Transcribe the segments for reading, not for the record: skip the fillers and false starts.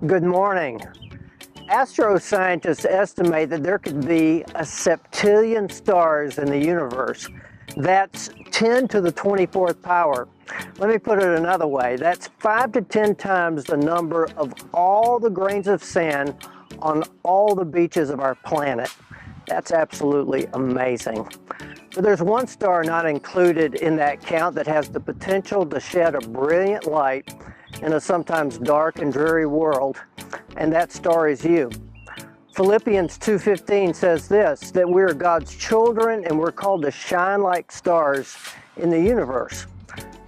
Good morning. Astroscientists estimate that there could be a septillion stars in the universe. That's 10 to the 24th power. Let me put it another way. That's 5 to 10 times the number of all the grains of sand on all the beaches of our planet. That's absolutely amazing. But there's one star not included in that count that has the potential to shed a brilliant light in a sometimes dark and dreary world, and that star is you. Philippians 2:15 says this, that we are God's children and we're called to shine like stars in the universe.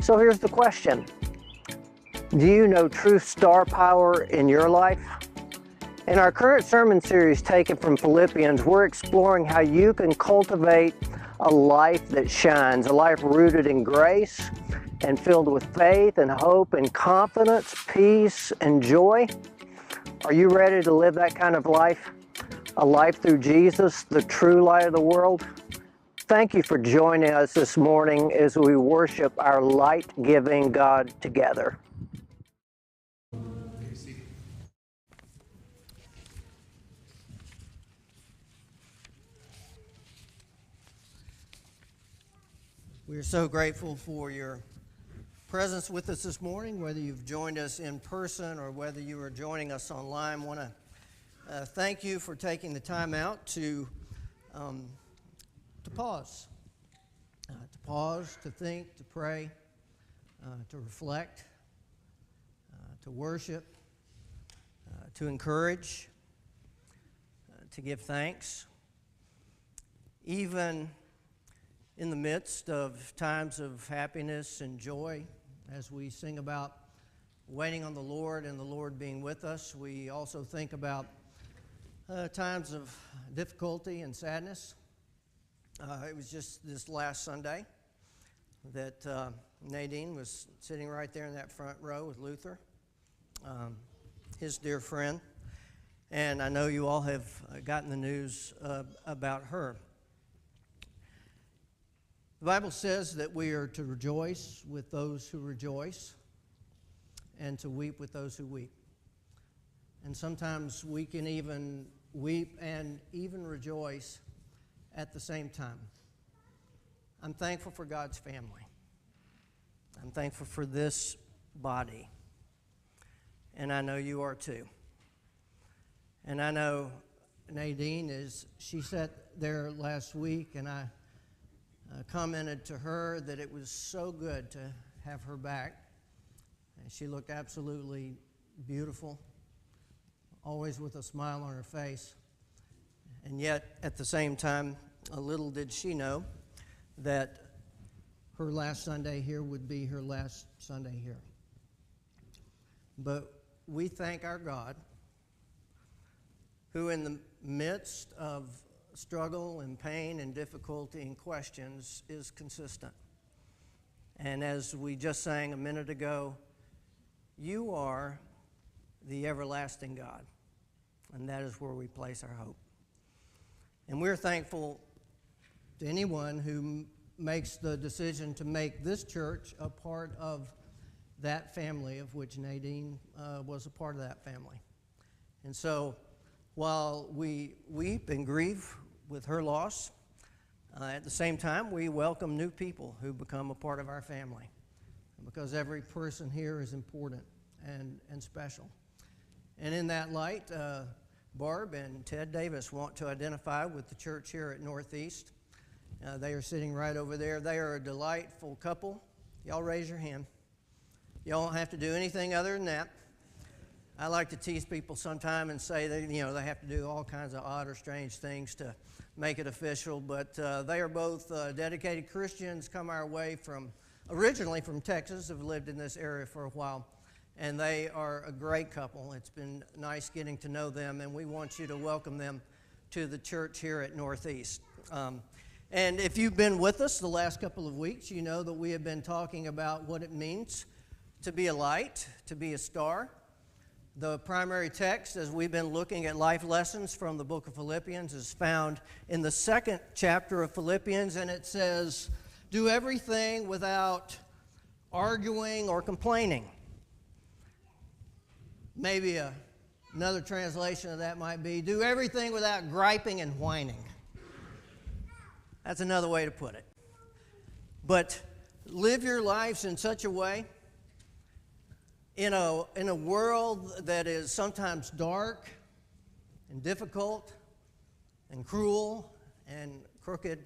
So here's the question. Do you know true star power in your life? In our current sermon series taken from Philippians, we're exploring how you can cultivate a life that shines, a life rooted in grace and filled with faith and hope and confidence, peace and joy. Are you ready to live that kind of life? A life through Jesus, the true light of the world? Thank you for joining us this morning as we worship our light-giving God together. We are so grateful for your presence with us this morning, whether you've joined us in person or whether you are joining us online. I want to thank you for taking the time out to pause, to think, to pray, to reflect, to worship, to encourage, to give thanks, even in the midst of times of happiness and joy. As we sing about waiting on the Lord and the Lord being with us, we also think about times of difficulty and sadness. It was just this last Sunday that Nadine was sitting right there in that front row with Luther, his dear friend, and I know you all have gotten the news about her. The Bible says that we are to rejoice with those who rejoice and to weep with those who weep. And sometimes we can even weep and even rejoice at the same time. I'm thankful for God's family. I'm thankful for this body. And I know you are too. And I know Nadine, she sat there last week, and I commented to her that it was so good to have her back. And she looked absolutely beautiful, always with a smile on her face. And yet, at the same time, a little did she know that her last Sunday here would be her last Sunday here. But we thank our God, who in the midst of struggle and pain and difficulty and questions is consistent. And as we just sang a minute ago, you are the everlasting God, and that is where we place our hope. And we're thankful to anyone who makes the decision to make this church a part of that family, of which Nadine was a part of that family. And so while we weep and grieve with her loss, at the same time, we welcome new people who become a part of our family, because every person here is important and special. And in that light, Barb and Ted Davis want to identify with the church here at Northeast. They are sitting right over there. They are a delightful couple. Y'all raise your hand. Y'all don't have to do anything other than that. I like to tease people sometime and say that, they have to do all kinds of odd or strange things to make it official, but they are both dedicated Christians, come our way originally from Texas, have lived in this area for a while, and they are a great couple. It's been nice getting to know them, and we want you to welcome them to the church here at Northeast. And if you've been with us the last couple of weeks, you know that we have been talking about what it means to be a light, to be a star. The primary text, as we've been looking at life lessons from the book of Philippians, is found in the 2nd chapter of Philippians, and it says, do everything without arguing or complaining. Maybe a Another translation of that might be, do everything without griping and whining. That's another way to put it. But live your lives in such a way, in a world that is sometimes dark and difficult and cruel and crooked.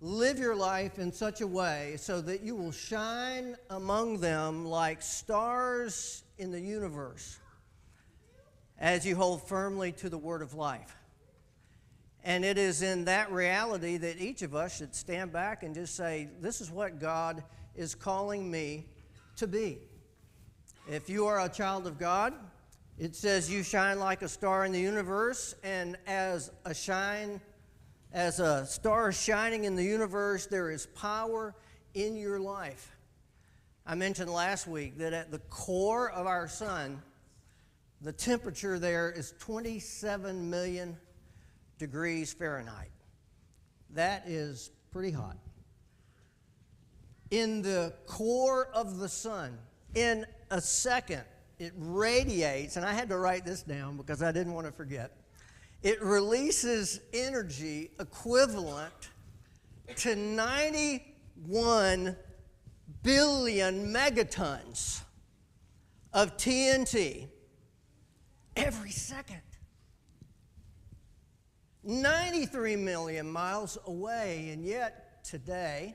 Live your life in such a way so that you will shine among them like stars in the universe as you hold firmly to the word of life. And it is in that reality that each of us should stand back and just say, this is what God is calling me to be. If you are a child of God, it says you shine like a star in the universe, and as a star shining in the universe, there is power in your life. I mentioned last week that at the core of our sun, the temperature there is 27 million degrees Fahrenheit. That is pretty hot. In the core of the sun, in a second, it radiates, and I had to write this down because I didn't want to forget. It releases energy equivalent to 91 billion megatons of TNT every second. 93 million miles away, and yet today,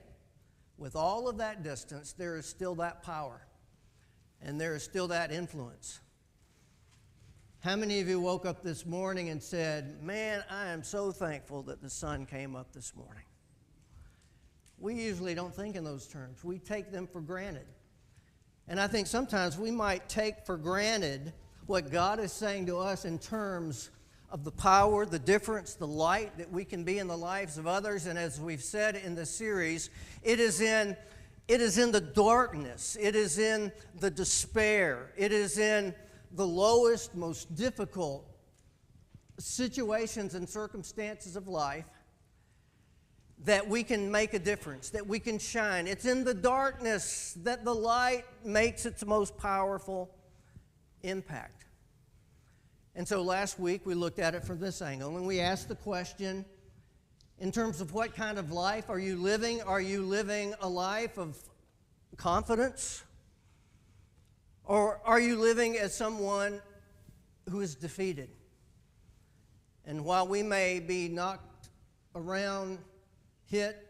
with all of that distance, there is still that power, and there is still that influence. How many of you woke up this morning and said, man, I am so thankful that the sun came up this morning? We usually don't think in those terms. We take them for granted. And I think sometimes we might take for granted what God is saying to us in terms of the power, the difference, the light that we can be in the lives of others. And as we've said in the series, it is in the darkness. It is in the despair. It is in the lowest, most difficult situations and circumstances of life that we can make a difference, that we can shine. It's in the darkness that the light makes its most powerful impact. And so last week we looked at it from this angle, and we asked the question, in terms of what kind of life are you living? Are you living a life of confidence? Or are you living as someone who is defeated? And while we may be knocked around, hit,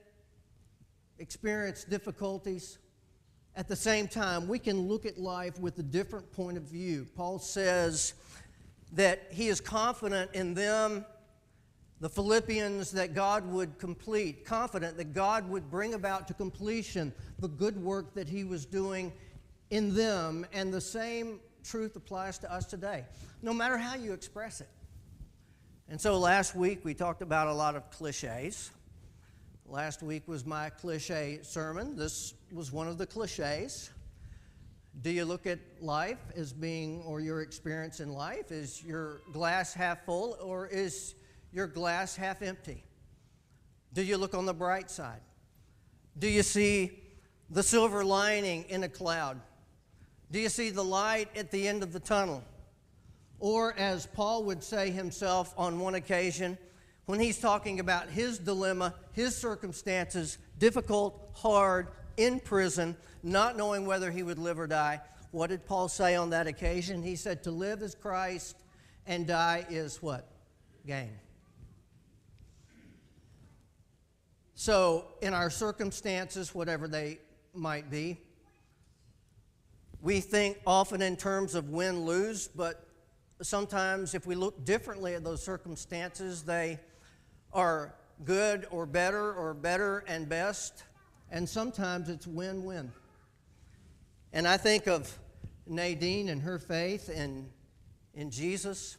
experience difficulties, at the same time, we can look at life with a different point of view. Paul says that he is confident in them, the Philippians, that God would complete, confident that God would bring about to completion the good work that he was doing in them, and the same truth applies to us today, no matter how you express it. And so last week we talked about a lot of cliches. Last week was my cliche sermon. This was one of the cliches. Do you look at life as being, or your experience in life, is your glass half full or is your glass half empty? Do you look on the bright side? Do you see the silver lining in a cloud? Do you see the light at the end of the tunnel? Or as Paul would say himself on one occasion, when he's talking about his dilemma, his circumstances, difficult, hard, in prison, not knowing whether he would live or die, what did Paul say on that occasion? He said, to live is Christ and die is what? Gain. So in our circumstances, whatever they might be, we think often in terms of win-lose, but sometimes if we look differently at those circumstances, they are good or better and best, and sometimes it's win-win. And I think of Nadine and her faith in Jesus,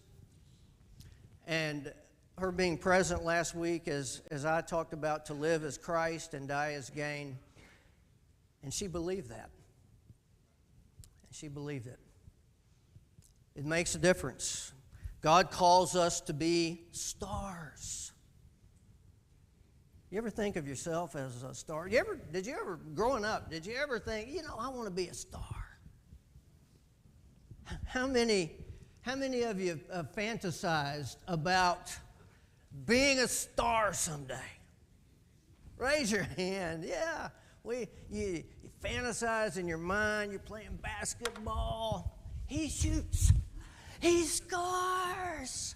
and her being present last week as I talked about to live as Christ and die as gain, and she believed that. She believed it. It makes a difference. God calls us to be stars. You ever think of yourself as a star? Did you ever, growing up, did you ever think, I want to be a star? How many How many of you have fantasized about being a star someday? Raise your hand. Yeah. You fantasize in your mind. You're playing basketball. He shoots. He scores.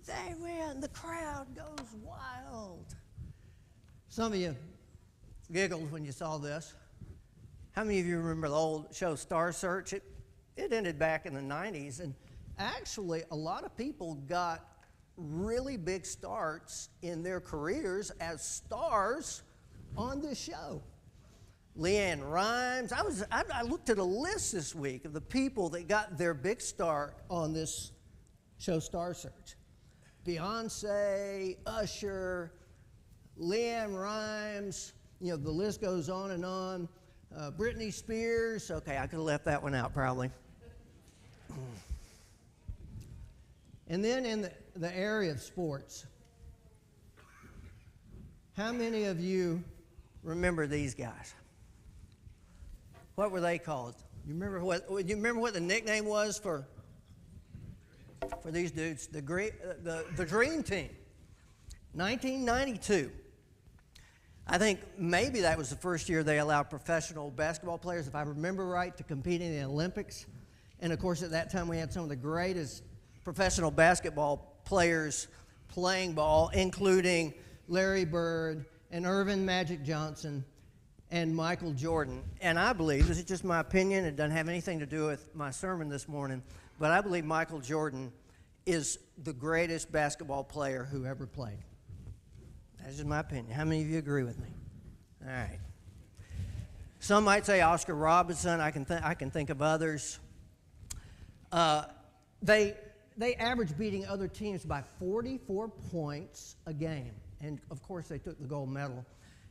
They win. The crowd goes wild. Some of you giggled when you saw this. How many of you remember the old show Star Search? It ended back in the 90s, and actually a lot of people got really big starts in their careers as stars on this show. Leanne Rimes. I looked at a list this week of the people that got their big start on this show Star Search. Beyonce, Usher, Leanne Rimes, the list goes on and on. Britney Spears. Okay, I could have left that one out probably. And then in the area of sports, how many of you remember these guys? What were they called? You remember what the nickname was for these dudes? The Dream Team. 1992. I think maybe that was the first year they allowed professional basketball players, if I remember right, to compete in the Olympics. And of course, at that time, we had some of the greatest professional basketball players playing ball, including Larry Bird and Irvin Magic Johnson and Michael Jordan. And I believe, this is just my opinion, it doesn't have anything to do with my sermon this morning, but I believe Michael Jordan is the greatest basketball player who ever played. That's just my opinion. How many of you agree with me? All right. Some might say Oscar Robertson. I can think of others. They averaged beating other teams by 44 points a game. And, of course, they took the gold medal.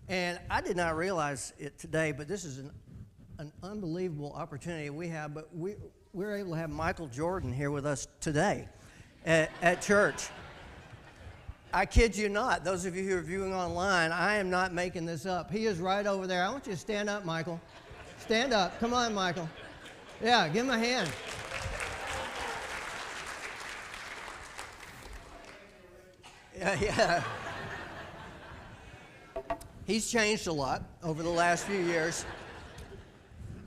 And I did not realize it today, but this is an unbelievable opportunity we have. But we're able to have Michael Jordan here with us today at church. I kid you not. Those of you who are viewing online, I am not making this up. He is right over there. I want you to stand up, Michael. Stand up. Come on, Michael. Yeah, give him a hand. Yeah. He's changed a lot over the last few years.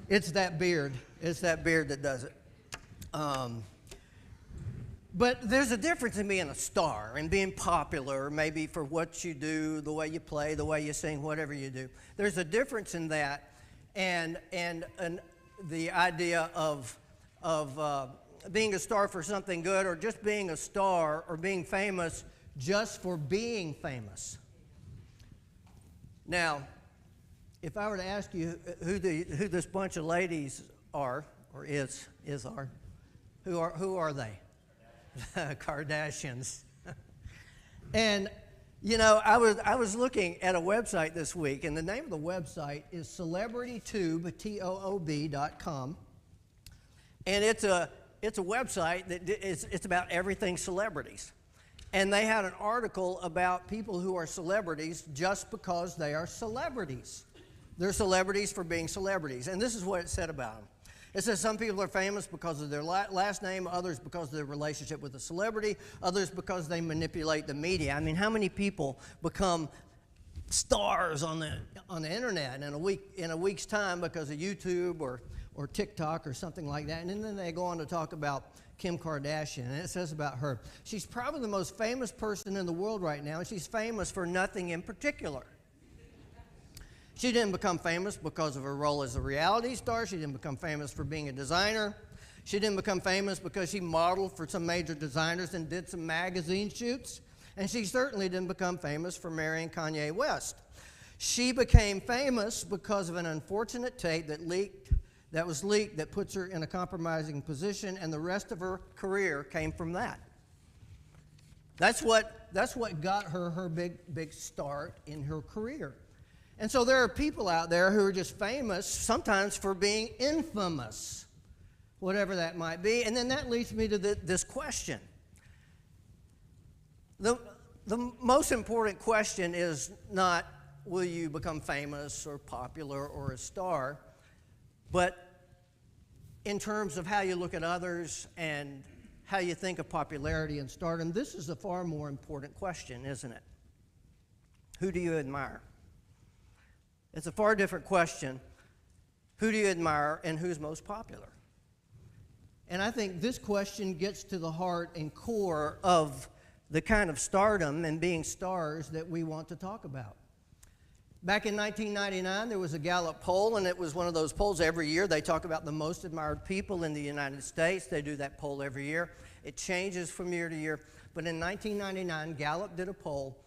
It's that beard. It's that beard that does it. But there's a difference in being a star and being popular, maybe for what you do, the way you play, the way you sing, whatever you do. There's a difference in that and the idea of being a star for something good, or just being a star or being famous just for being famous. Now, if I were to ask you who this bunch of ladies are, or are, who are they? Kardashians. And I was looking at a website this week, and the name of the website is CelebrityTube, TOOB.com. And it's a website that it's about everything celebrities. And they had an article about people who are celebrities just because they are celebrities. They're celebrities for being celebrities. And this is what it said about them. It says some people are famous because of their last name, others because of their relationship with a celebrity, others because they manipulate the media. I mean, how many people become stars on the internet in a week's time because of YouTube or TikTok or something like that? And then they go on to talk about Kim Kardashian, and it says about her, she's probably the most famous person in the world right now, and she's famous for nothing in particular. She didn't become famous because of her role as a reality star. She didn't become famous for being a designer. She didn't become famous because she modeled for some major designers and did some magazine shoots. And she certainly didn't become famous for marrying Kanye West. She became famous because of an unfortunate tape that was leaked that puts her in a compromising position, and the rest of her career came from that. That's what got her big start in her career. And so there are people out there who are just famous, sometimes for being infamous, whatever that might be. And then that leads me to this question. The most important question is not, will you become famous or popular or a star, but in terms of how you look at others and how you think of popularity and stardom, this is a far more important question, isn't it? Who do you admire? It's a far different question. Who do you admire and who's most popular? And I think this question gets to the heart and core of the kind of stardom and being stars that we want to talk about. Back in 1999, there was a Gallup poll, and it was one of those polls every year. They talk about the most admired people in the United States. They do that poll every year. It changes from year to year. But in 1999, Gallup did a poll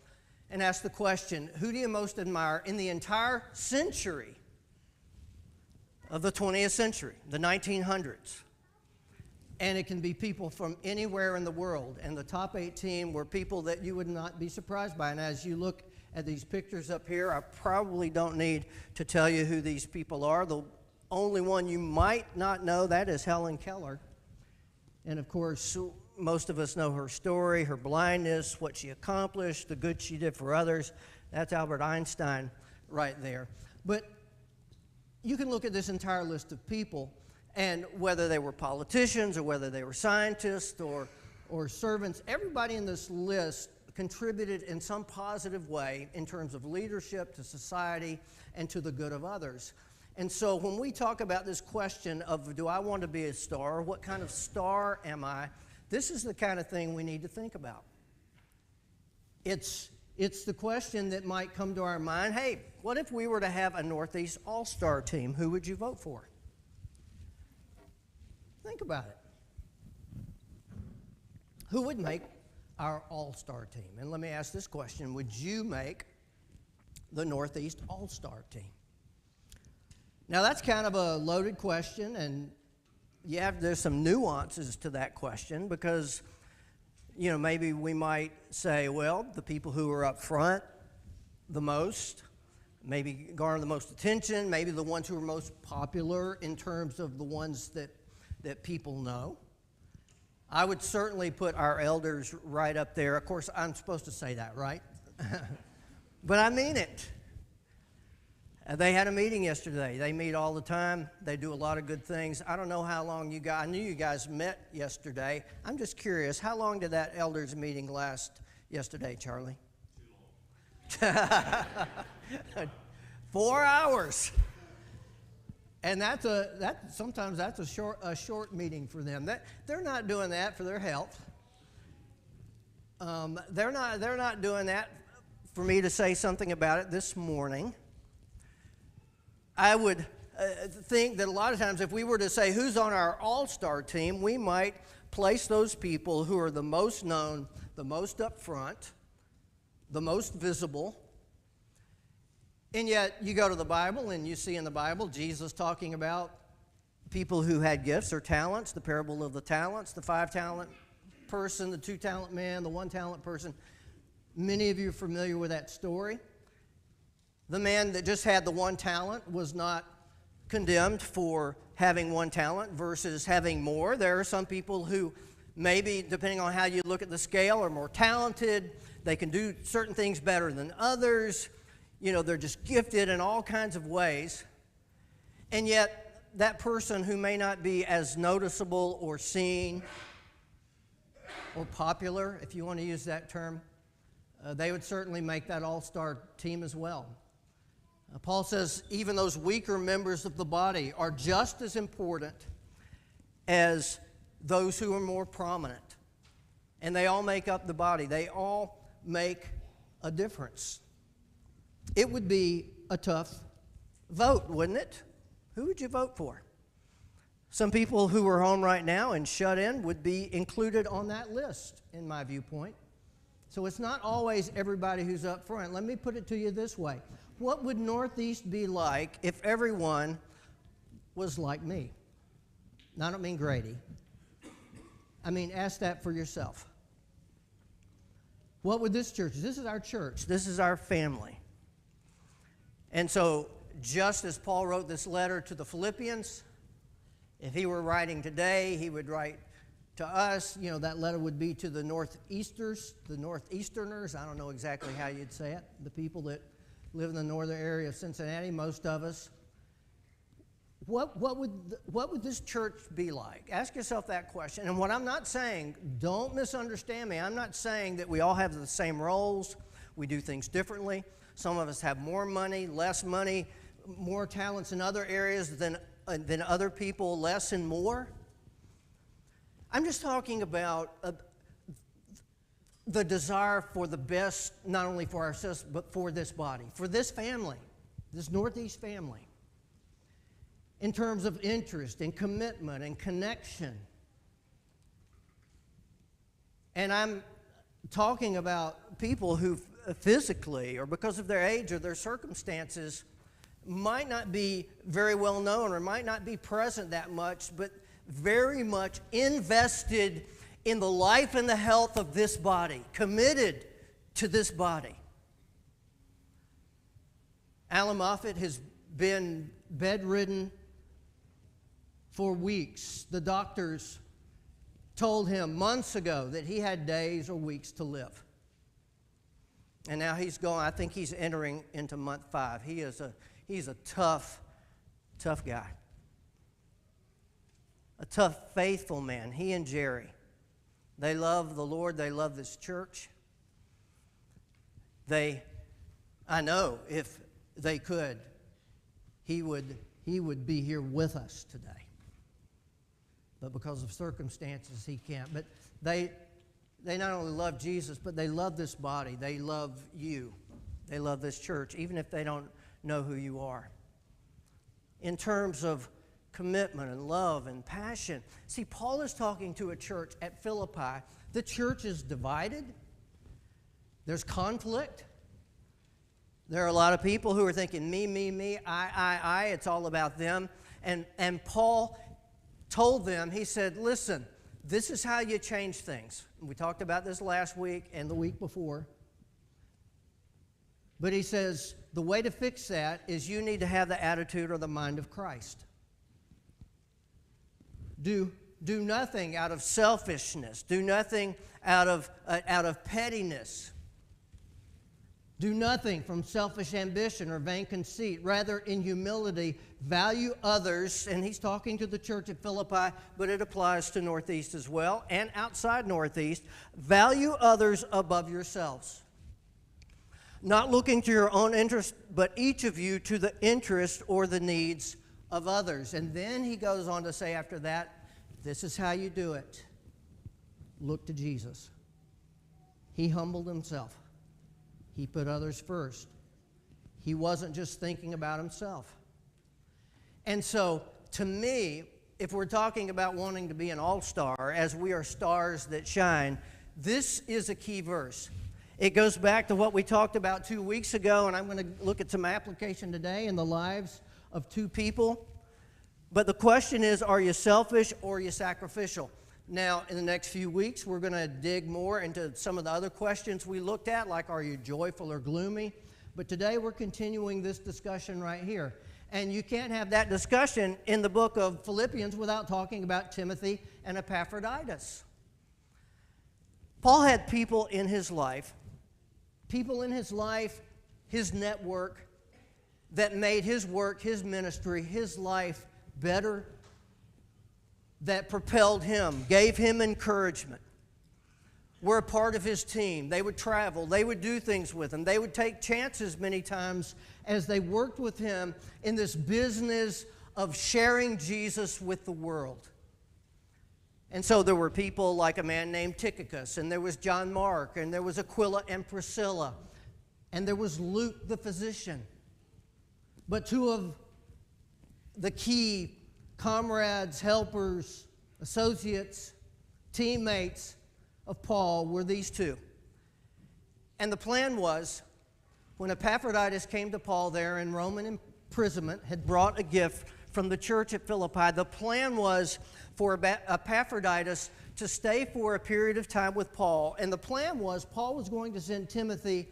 and asked the question, who do you most admire in the entire century of the 20th century, the 1900s? And it can be people from anywhere in the world. And the top 18 were people that you would not be surprised by. And as you look at these pictures up here, I probably don't need to tell you who these people are. The only one you might not know, that is Helen Keller. And of course, most of us know her story, her blindness, what she accomplished, the good she did for others. That's Albert Einstein right there. But you can look at this entire list of people, and whether they were politicians or whether they were scientists or servants, everybody in this list contributed in some positive way in terms of leadership to society and to the good of others. And so when we talk about this question of, do I want to be a star? What kind of star am I? This is the kind of thing we need to think about. It's the question that might come to our mind, hey, what if we were to have a Northeast All-Star team? Who would you vote for? Think about it. Who would make our All-Star team? And let me ask this question. Would you make the Northeast All-Star team? Now, that's kind of a loaded question, and there's some nuances to that question because, maybe we might say, well, the people who are up front the most, maybe garner the most attention, maybe the ones who are most popular in terms of the ones that people know. I would certainly put our elders right up there. Of course, I'm supposed to say that, right? But I mean it. They had a meeting yesterday. They meet all the time. They do a lot of good things. I don't know how long I knew you guys met yesterday. I'm just curious, how long did that elders meeting last yesterday, Charlie? Too long. 4 hours. And sometimes that's a short meeting for them. They're not doing that for their health. They're not doing that for me to say something about it this morning. I would think that a lot of times if we were to say who's on our all-star team, we might place those people who are the most known, the most up front, the most visible. And yet, you go to the Bible and you see in the Bible Jesus talking about people who had gifts or talents, the parable of the talents, the 5-talent person, the 2-talent man, the 1-talent person. Many of you are familiar with that story. The man that just had the 1 talent was not condemned for having 1 talent versus having more. There are some people who maybe, depending on how you look at the scale, are more talented. They can do certain things better than others. They're just gifted in all kinds of ways. And yet, that person who may not be as noticeable or seen or popular, if you want to use that term, they would certainly make that all-star team as well. Paul says even those weaker members of the body are just as important as those who are more prominent. And they all make up the body. They all make a difference. It would be a tough vote, wouldn't it? Who would you vote for? Some people who are home right now and shut in would be included on that list, in my viewpoint. So it's not always everybody who's up front. Let me put it to you this way. What would Northeast be like if everyone was like me? Now, I don't mean Grady. I mean, ask that for yourself. What would this church? This is our church. This is our family. And so, just as Paul wrote this letter to the Philippians, if he were writing today, he would write to us. That letter would be to the Northeasterners. I don't know exactly how you'd say it. The people that live in the northern area of Cincinnati, most of us. what would this church be like? Ask yourself that question. And what I'm not saying, don't misunderstand me, I'm not saying that we all have the same roles, we do things differently. Some of us have more money, less money, more talents in other areas than other people, less and more. I'm just talking about the desire for the best, not only for ourselves, but for this body, for this family, this Northeast family, in terms of interest and commitment and connection. And I'm talking about people who physically, or because of their age or their circumstances, might not be very well known or might not be present that much, but very much invested in the life and the health of this body, committed to this body. Alan Moffat has been bedridden for weeks. The doctors told him months ago that he had days or weeks to live. And now he's going, I think he's entering into month 5. He's a tough guy. A tough, faithful man. He and Jerry. They love the Lord. They love this church. I know if they could, he would be here with us today. But because of circumstances, he can't. But they not only love Jesus, but they love this body. They love you. They love this church, even if they don't know who you are. In terms of commitment and love and passion. See, Paul is talking to a church at Philippi. The church is divided. There's conflict. There are a lot of people who are thinking, me, I. It's all about them. And Paul told them, he said, listen, this is how you change things. We talked about this last week and the week before. But he says, the way to fix that is you need to have the attitude or the mind of Christ. Do nothing out of selfishness. Do nothing out of pettiness. Do nothing from selfish ambition or vain conceit. Rather, in humility, value others. And he's talking to the church at Philippi, but it applies to Northeast as well and outside Northeast. Value others above yourselves. Not looking to your own interest, but each of you to the interest or the needs of others. And then he goes on to say after that, this is how you do it. Look to Jesus. He humbled himself. He put others first. He wasn't just thinking about himself. And so, to me, if we're talking about wanting to be an all-star, as we are stars that shine, this is a key verse. It goes back to what we talked about 2 weeks ago, and I'm going to look at some application today in the lives of 2 people. But the question is, are you selfish or are you sacrificial? Now, in the next few weeks, we're going to dig more into some of the other questions we looked at, like are you joyful or gloomy? But today we're continuing this discussion right here. And you can't have that discussion in the book of Philippians without talking about Timothy and Epaphroditus. Paul had people in his life, his network, that made his work, his ministry, his life better, that propelled him, gave him encouragement, were a part of his team. They would travel. They would do things with him. They would take chances many times as they worked with him in this business of sharing Jesus with the world. And so there were people like a man named Tychicus, and there was John Mark, and there was Aquila and Priscilla, and there was Luke the physician. But 2 of the key comrades, helpers, associates, teammates of Paul were these 2. And the plan was, when Epaphroditus came to Paul there in Roman imprisonment, had brought a gift from the church at Philippi, the plan was for Epaphroditus to stay for a period of time with Paul. And the plan was Paul was going to send Timothy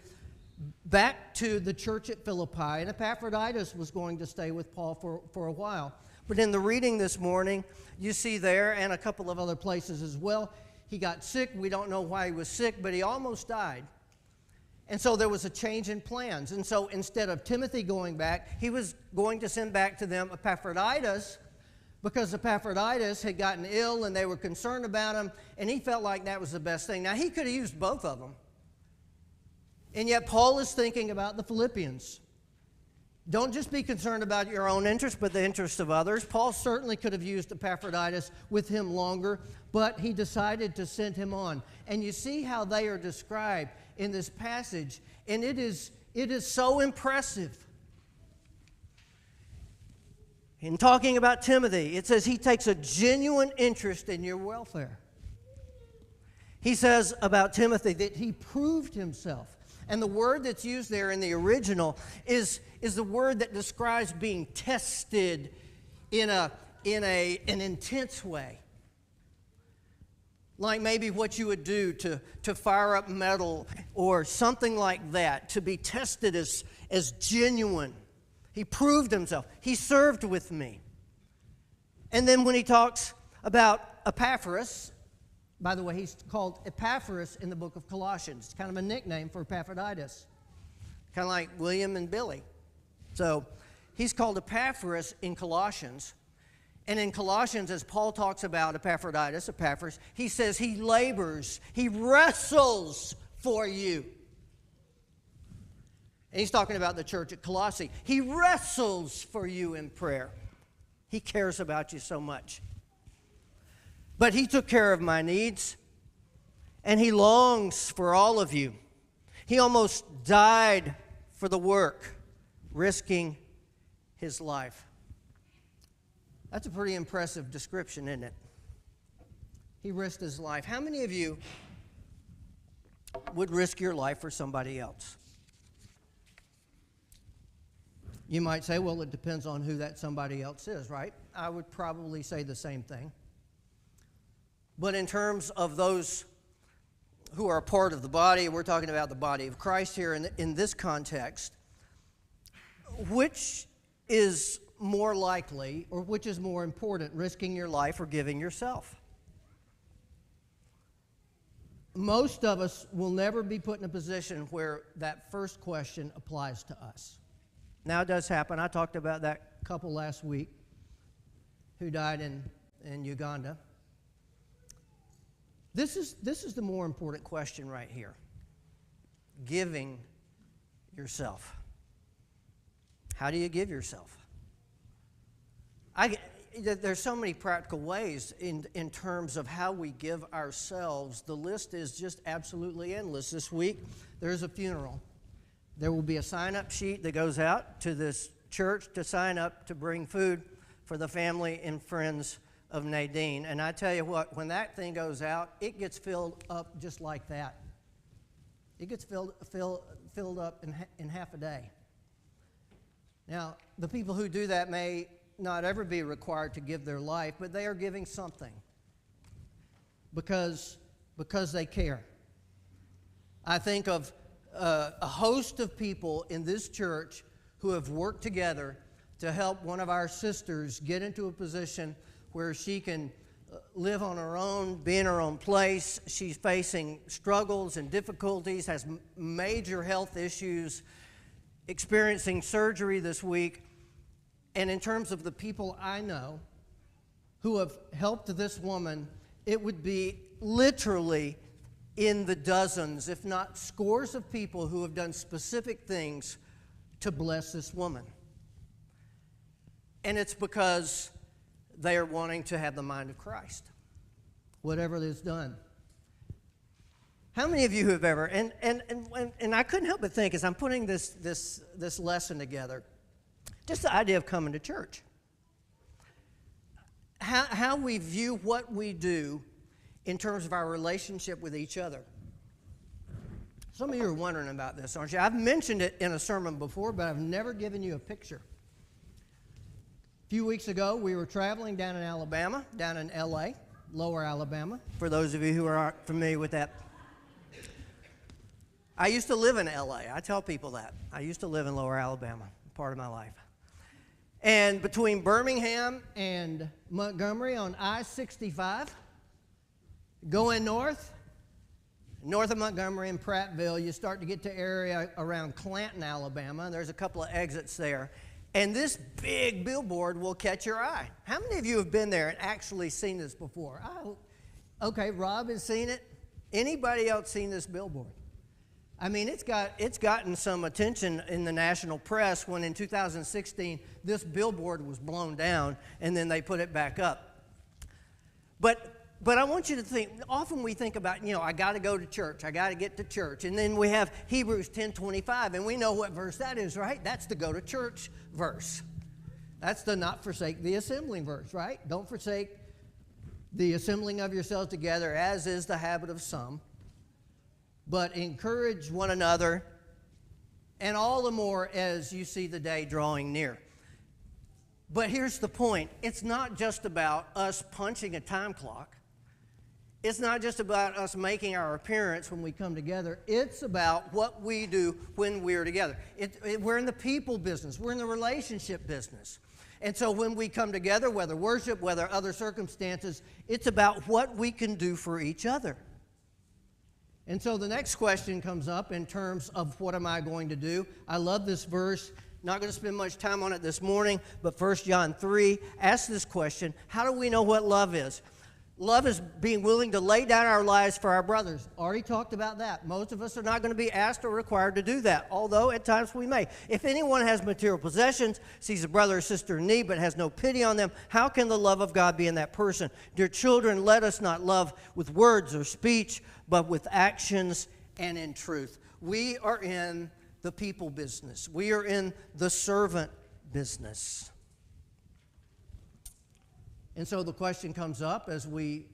back to the church at Philippi, and Epaphroditus was going to stay with Paul for a while. But in the reading this morning, you see there, and a couple of other places as well, he got sick. We don't know why he was sick, but he almost died. And so there was a change in plans. And so instead of Timothy going back, he was going to send back to them Epaphroditus, because Epaphroditus had gotten ill and they were concerned about him, and he felt like that was the best thing. Now, he could have used both of them. And yet Paul is thinking about the Philippians. Don't just be concerned about your own interest, but the interest of others. Paul certainly could have used Epaphroditus with him longer, but he decided to send him on. And you see how they are described in this passage, and it is so impressive. In talking about Timothy, it says he takes a genuine interest in your welfare. He says about Timothy that he proved himself. And the word that's used there in the original is the word that describes being tested in an intense way. Like maybe what you would do to fire up metal or something like that, to be tested as genuine. He proved himself. He served with me. And then when he talks about Epaphras, by the way, he's called Epaphras in the book of Colossians. It's kind of a nickname for Epaphroditus, kind of like William and Billy. So he's called Epaphras in Colossians. And in Colossians, as Paul talks about Epaphroditus, Epaphras, he says he labors, he wrestles for you. And he's talking about the church at Colossae. He wrestles for you in prayer. He cares about you so much. But he took care of my needs, and he longs for all of you. He almost died for the work, risking his life. That's a pretty impressive description, isn't it? He risked his life. How many of you would risk your life for somebody else? You might say, well, it depends on who that somebody else is, right? I would probably say the same thing. But in terms of those who are a part of the body, we're talking about the body of Christ here in this context, which is more likely, or which is more important, risking your life or giving yourself? Most of us will never be put in a position where that first question applies to us. Now, it does happen. I talked about that couple last week who died in Uganda. This is the more important question right here. Giving yourself. How do you give yourself? There's so many practical ways in terms of how we give ourselves. The list is just absolutely endless. This week, there's a funeral. There will be a sign-up sheet that goes out to this church to sign up to bring food for the family and friends of Nadine. And I tell you what, when that thing goes out, it gets filled up just like that. It gets filled up in half a day. Now, the people who do that may not ever be required to give their life, but they are giving something because they care. I think of a host of people in this church who have worked together to help one of our sisters get into a position where she can live on her own, be in her own place. She's facing struggles and difficulties, has major health issues, experiencing surgery this week. And in terms of the people I know who have helped this woman, it would be literally in the dozens, if not scores of people who have done specific things to bless this woman. And it's because they are wanting to have the mind of Christ, whatever is done. How many of you have ever, and I couldn't help but think as I'm putting this lesson together, just the idea of coming to church. How we view what we do in terms of our relationship with each other. Some of you are wondering about this, aren't you? I've mentioned it in a sermon before, but I've never given you a picture. A few weeks ago, we were traveling down in Alabama, down in L.A., Lower Alabama, for those of you who aren't familiar with that. I used to live in L.A. I tell people that. I used to live in Lower Alabama, part of my life. And between Birmingham and Montgomery on I-65, going north, North of Montgomery and Prattville, you start to get to area around Clanton, Alabama, and there's a couple of exits there. And this big billboard will catch your eye. How many of you have been there and actually seen this before? Okay, Rob has seen it. Anybody else seen this billboard? I mean, it's gotten some attention in the national press when in 2016 this billboard was blown down and then they put it back up. But I want you to think, often we think about, I got to go to church, I got to get to church. And then we have Hebrews 10:25, and we know what verse that is, right? That's the go to church verse. That's the not forsake the assembling verse, right? Don't forsake the assembling of yourselves together, as is the habit of some, but encourage one another, and all the more as you see the day drawing near. But here's the point. It's not just about us punching a time clock. It's not just about us making our appearance when we come together. It's about what we do when we're together. We're in the people business. We're in the relationship business. And so when we come together, whether worship, whether other circumstances, it's about what we can do for each other. And so the next question comes up in terms of what am I going to do? I love this verse. Not going to spend much time on it this morning, but 1 John 3 asks this question: how do we know what love is? Love is being willing to lay down our lives for our brothers. Already talked about that. Most of us are not going to be asked or required to do that, although at times we may. If anyone has material possessions, sees a brother or sister in need, but has no pity on them, how can the love of God be in that person? Dear children, let us not love with words or speech, but with actions and in truth. We are in the people business. We are in the servant business. And so the question comes up as we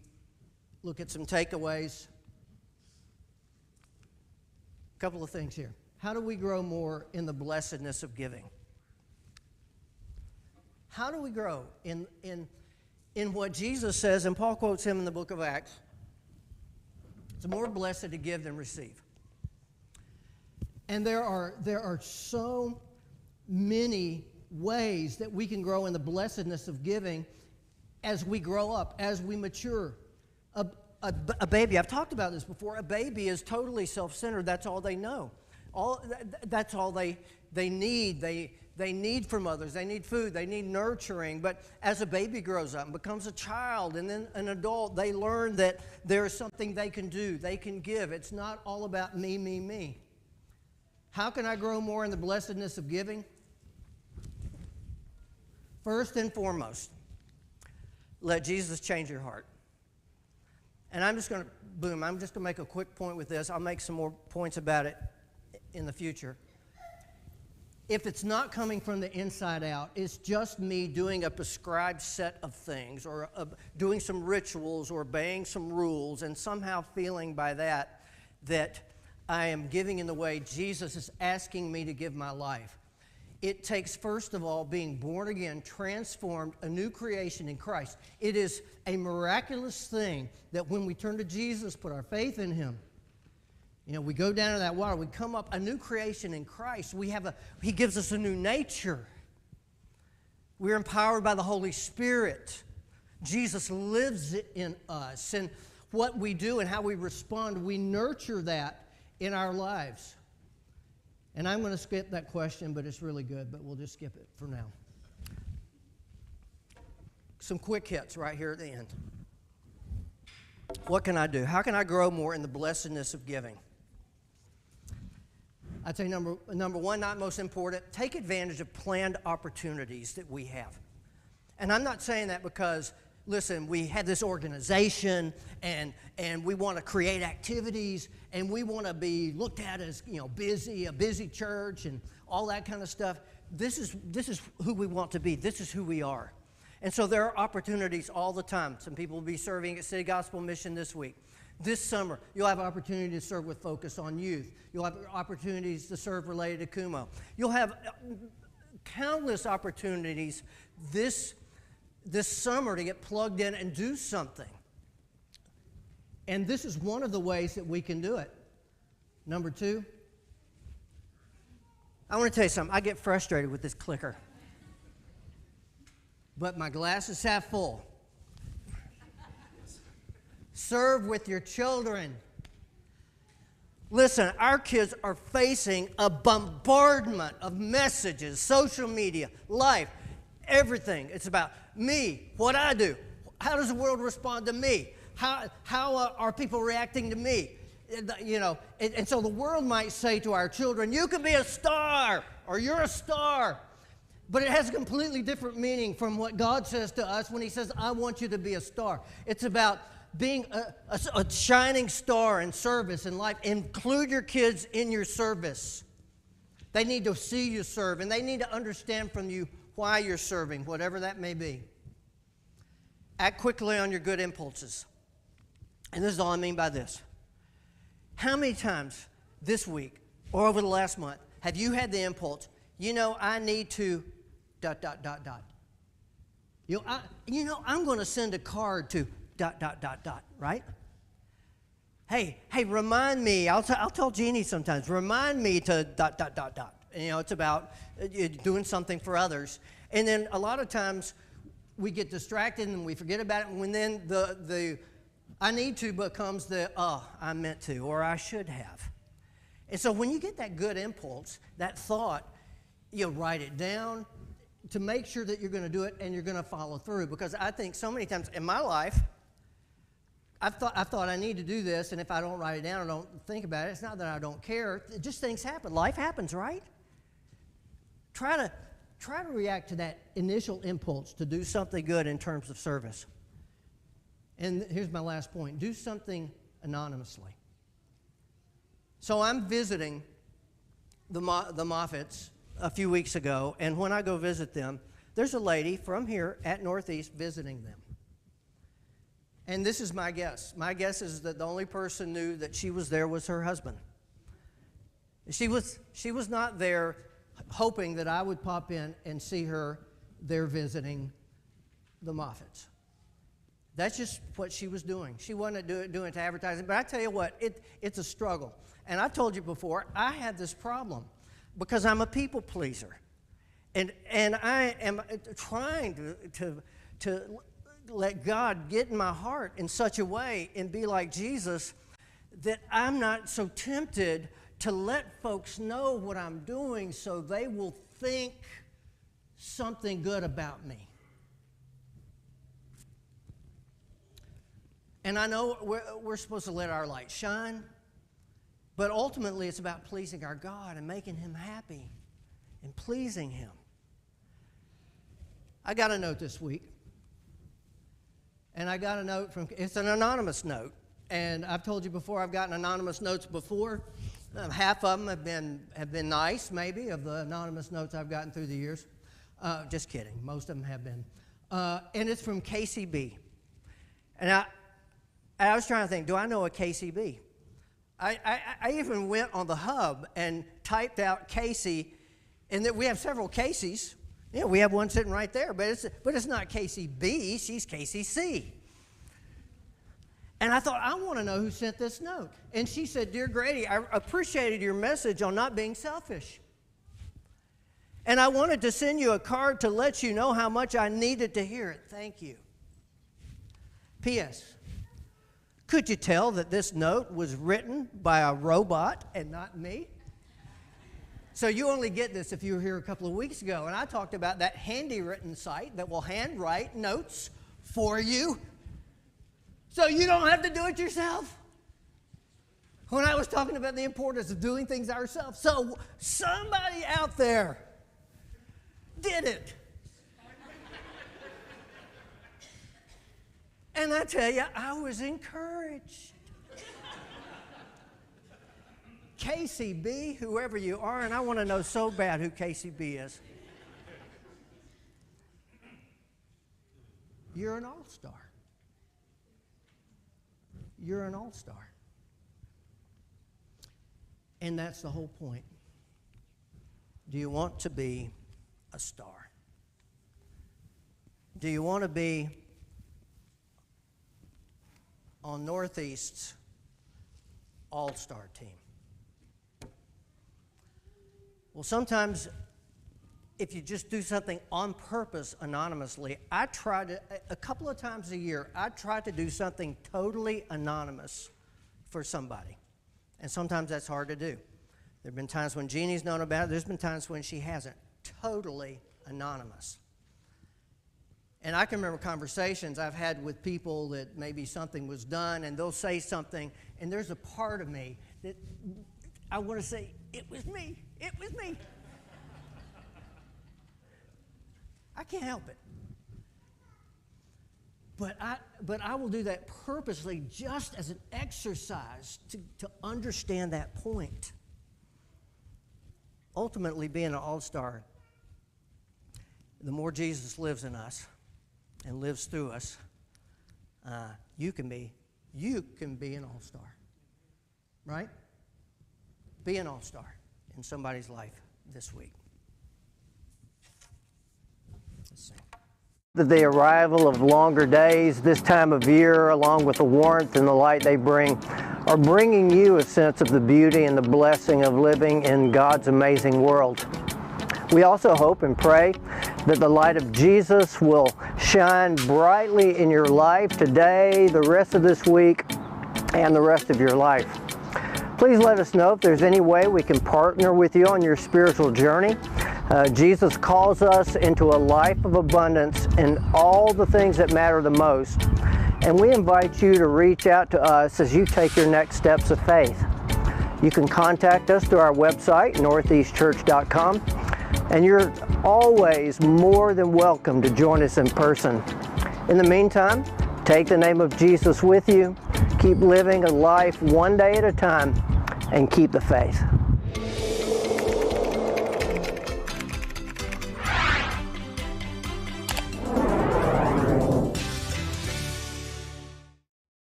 look at some takeaways. A couple of things here. How do we grow more in the blessedness of giving? How do we grow in what Jesus says, and Paul quotes him in the book of Acts? It's more blessed to give than receive. And there are so many ways that we can grow in the blessedness of giving as we grow up, as we mature. A baby, I've talked about this before, a baby is totally self-centered. That's all they know. That's all they need. They need from others. They need food. They need nurturing. But as a baby grows up and becomes a child and then an adult, they learn that there is something they can do. They can give. It's not all about me, me, me. How can I grow more in the blessedness of giving? First and foremost, let Jesus change your heart. And I'm just going to make a quick point with this. I'll make some more points about it in the future. If it's not coming from the inside out, it's just me doing a prescribed set of things or doing some rituals or obeying some rules and somehow feeling by that I am giving in the way Jesus is asking me to give my life. It takes, first of all, being born again, transformed, a new creation in Christ. It is a miraculous thing that when we turn to Jesus, put our faith in Him, we go down in that water, we come up a new creation in Christ. He gives us a new nature. We're empowered by the Holy Spirit. Jesus lives in us. And what we do and how we respond, we nurture that in our lives. And I'm going to skip that question, but it's really good, but we'll just skip it for now. Some quick hits right here at the end. What can I do? How can I grow more in the blessedness of giving? I'd say number one, not most important, take advantage of planned opportunities that we have. And I'm not saying that because, listen, we had this organization and we want to create activities and we want to be looked at as, busy, a busy church and all that kind of stuff. This is who we want to be. This is who we are. And so there are opportunities all the time. Some people will be serving at City Gospel Mission this week. This summer, you'll have opportunity to serve with focus on youth. You'll have opportunities to serve related to Kumo. You'll have countless opportunities this summer to get plugged in and do something. And this is one of the ways that we can do it. Number two, I want to tell you something. I get frustrated with this clicker. But my glass is half full. Serve with your children. Listen, our kids are facing a bombardment of messages, social media, life, everything. It's about me, what I do. How does the world respond to me? How are people reacting to me? You know, and so the world might say to our children, you can be a star, or you're a star. But it has a completely different meaning from what God says to us when he says, I want you to be a star. It's about being a shining star in service in life. Include your kids in your service. They need to see you serve, and they need to understand from you why you're serving, whatever that may be. Act quickly on your good impulses. And this is all I mean by this. How many times this week or over the last month have you had the impulse, you know, I need to ... I'm going to send a card to ... right? Hey, remind me. I'll tell Jeannie sometimes, remind me to ... And, you know, it's about doing something for others. And then a lot of times we get distracted and we forget about it. And when then the I need to becomes the, I meant to, or I should have. And so when you get that good impulse, that thought, you write it down to make sure that you're going to do it and you're going to follow through. Because I think so many times in my life, I thought I need to do this, and if I don't write it down or don't think about it, it's not that I don't care. Just things happen. Life happens, right? Try to react to that initial impulse to do something good in terms of service. And here's my last point. Do something anonymously. So I'm visiting the Moffats a few weeks ago, and when I go visit them, there's a lady from here at Northeast visiting them. And this is my guess. My guess is that the only person knew that she was there was her husband. She was not there hoping that I would pop in and see her there visiting the Moffats. That's just what she was doing. She wasn't doing it to advertising. But I tell you what, it's a struggle. And I've told you before, I had this problem because I'm a people pleaser. And I am trying to let God get in my heart in such a way and be like Jesus that I'm not so tempted to let folks know what I'm doing so they will think something good about me. And I know we're supposed to let our light shine, but ultimately it's about pleasing our God and making Him happy and pleasing Him. I got a note this week, and I got a note it's an anonymous note. And I've told you before, I've gotten anonymous notes before. Half of them have been nice, maybe, of the anonymous notes I've gotten through the years. Just kidding. Most of them have been. And it's from KCB. And I was trying to think, do I know a KCB? I even went on the hub and typed out Casey, and that we have several Caseys. Yeah, we have one sitting right there, but it's not KCB, she's KCC. And I thought, I want to know who sent this note. And she said, Dear Grady, I appreciated your message on not being selfish. And I wanted to send you a card to let you know how much I needed to hear it. Thank you. P.S. Could you tell that this note was written by a robot and not me? So you only get this if you were here a couple of weeks ago. And I talked about that handy written site that will handwrite notes for you so you don't have to do it yourself. When I was talking about the importance of doing things ourselves. So somebody out there did it. And I tell you, I was encouraged. KCB, whoever you are, and I want to know so bad who KCB is. You're an all-star. You're an all-star. And that's the whole point. Do you want to be a star? Do you want to be on Northeast's all-star team? Well, sometimes if you just do something on purpose anonymously, a couple of times a year, I try to do something totally anonymous for somebody. And sometimes that's hard to do. There have been times when Jeannie's known about it. There's been times when she hasn't. Totally anonymous. And I can remember conversations I've had with people that maybe something was done, and they'll say something, and there's a part of me that I want to say, it was me. It was me. I can't help it. But I will do that purposely just as an exercise to understand that point. Ultimately, being an all-star, the more Jesus lives in us and lives through us, you can be an all-star, right? Be an all-star in somebody's life this week. Let's see. The arrival of longer days this time of year, along with the warmth and the light they bring, are bringing you a sense of the beauty and the blessing of living in God's amazing world. We also hope and pray that the light of Jesus will shine brightly in your life today, the rest of this week, and the rest of your life. Please let us know if there's any way we can partner with you on your spiritual journey. Jesus calls us into a life of abundance in all the things that matter the most. And we invite you to reach out to us as you take your next steps of faith. You can contact us through our website, northeastchurch.com, and you're always more than welcome to join us in person. In the meantime, take the name of Jesus with you, keep living a life one day at a time, and keep the faith.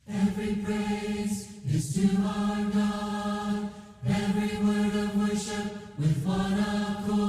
Every praise is to our God, every word of worship with one accord.